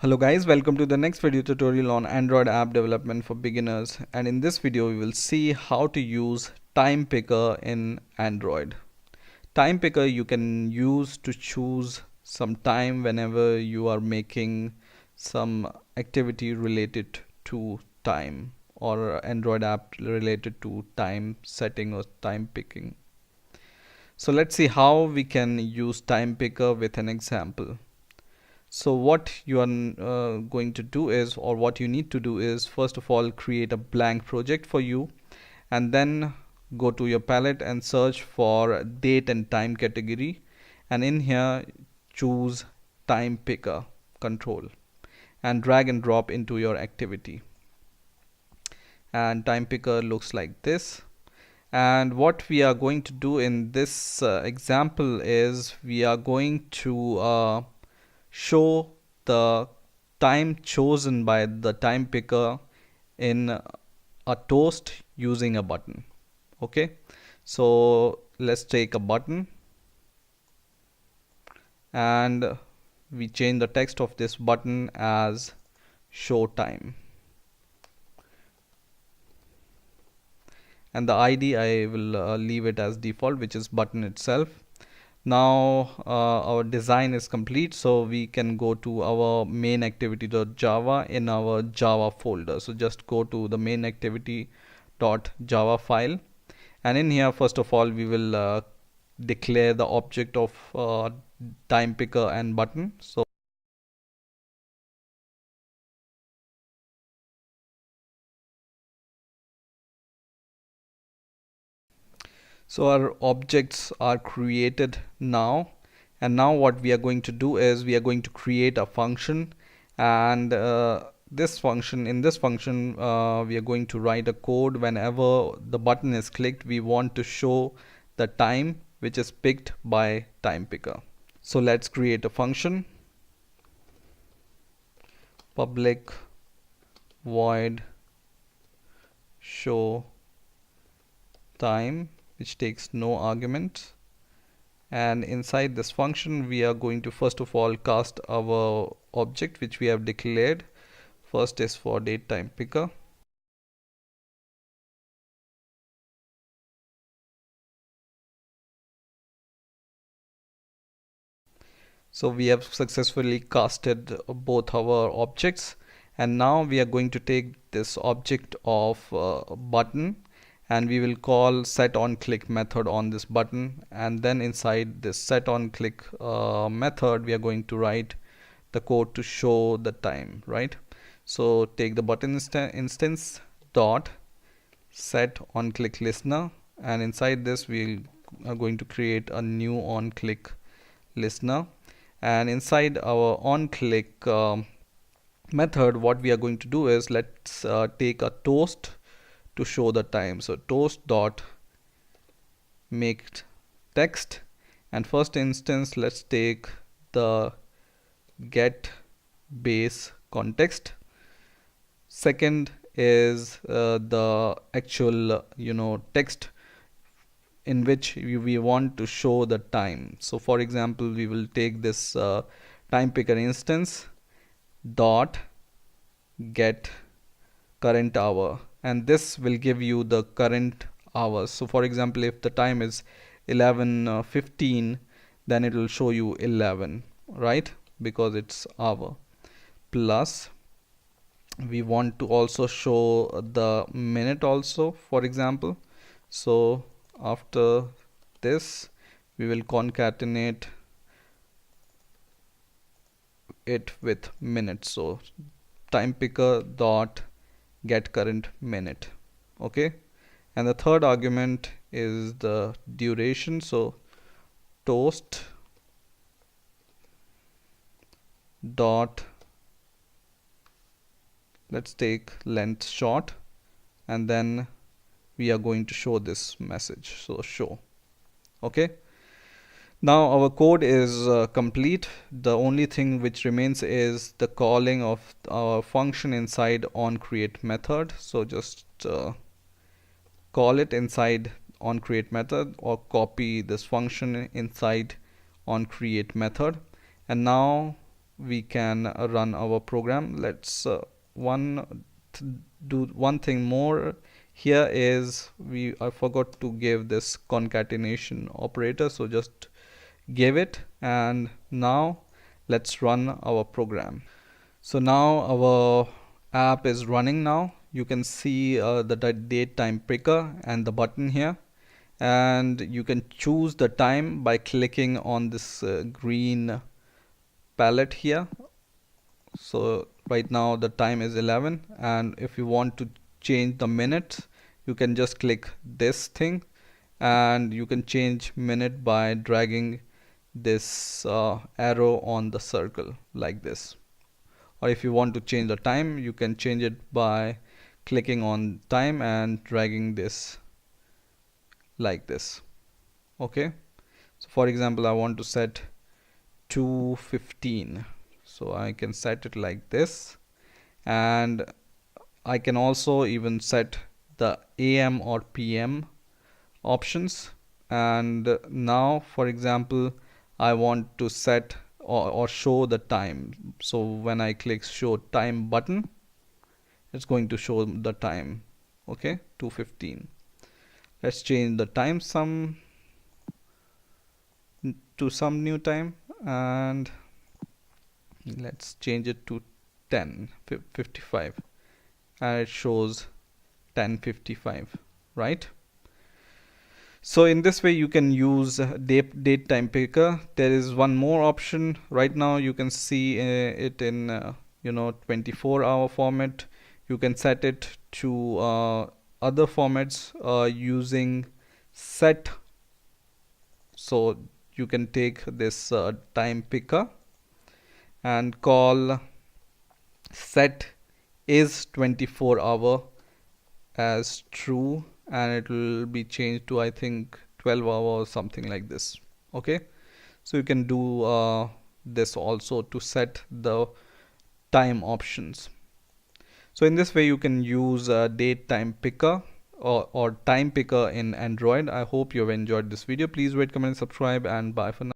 Hello guys, welcome to the next video tutorial on Android app development for beginners, and in this video we will see how to use TimePicker in Android. TimePicker you can use to choose some time whenever you are making some activity related to time or Android app related to time setting or time picking. So let's see how we can use TimePicker with an example. So what you are going to do is, or what you need to do is, first of all create a blank project for you, and then go to your palette and search for date and time category, and in here choose time picker control and drag and drop into your activity. And time picker looks like this. And what we are going to do in this example is we are going to show the time chosen by the time picker in a toast using a button. Okay, so let's take a button and we change the text of this button as show time, and the ID I will leave it as default, which is button itself. Now our design is complete, so we can go to our main activity.java in our Java folder. So just go to the main activity.java file, and in here first of all we will declare the object of time picker and button. So our objects are created now, and now what we are going to do is we are going to create a function, and this function we are going to write a code. Whenever the button is clicked, we want to show the time which is picked by time picker. So let's create a function, public void show time, which takes no arguments, and inside this function we are going to first of all cast our object which we have declared. First is for date time picker, so we have successfully casted both our objects, and now we are going to take this object of button, and we will call set on click method on this button, and then inside this set on click method we are going to write the code to show the time, right? So take the button instance dot set on click listener, and inside this we are going to create a new on click listener, and inside our on click method what we are going to do is let's take a toast to show the time. So toast dot make text, and first instance let's take the get base context. Second is the actual text in which we want to show the time. So for example we will take this time picker instance dot get current hour, and this will give you the current hours. So for example if the time is 11:15, then it will show you 11, right, because it's hour. Plus we want to also show the minute also, for example. So after this we will concatenate it with minutes. So time picker dot get current minute. Okay, and the third argument is the duration. So toast dot, let's take length short, and then we are going to show this message, so show. Okay, now our code is complete. The only thing which remains is the calling of our function inside on create method. So just call it inside on create method, or copy this function inside on create method, and now we can run our program. Let's one do one thing more. Here is I forgot to give this concatenation operator, so just give it, and now let's run our program. So now our app is running. Now you can see the date time picker and the button here, and you can choose the time by clicking on this green palette here. So right now the time is 11, and if you want to change the minutes, you can just click this thing, and you can change minute by dragging this arrow on the circle like this. Or if you want to change the time, you can change it by clicking on time and dragging this like this. Okay, so for example, I want to set 2:15, so I can set it like this, and I can also even set the AM or PM options. And now for example, I want to set or show the time, so when I click show time button, it's going to show the time. Okay, 2:15. Let's change the time to some new time, and let's change it to 10:55, and it shows 10:55, right? So in this way you can use date time picker. There is one more option. Right now you can see it in 24-hour format. You can set it to other formats using set. So you can take this time picker and call set is 24-hour as true, and it will be changed to I think 12-hour or something like this. Okay, so you can do this also to set the time options. So in this way you can use date time picker or time picker in Android. I hope you have enjoyed this video. Please rate, comment, subscribe, and bye for now.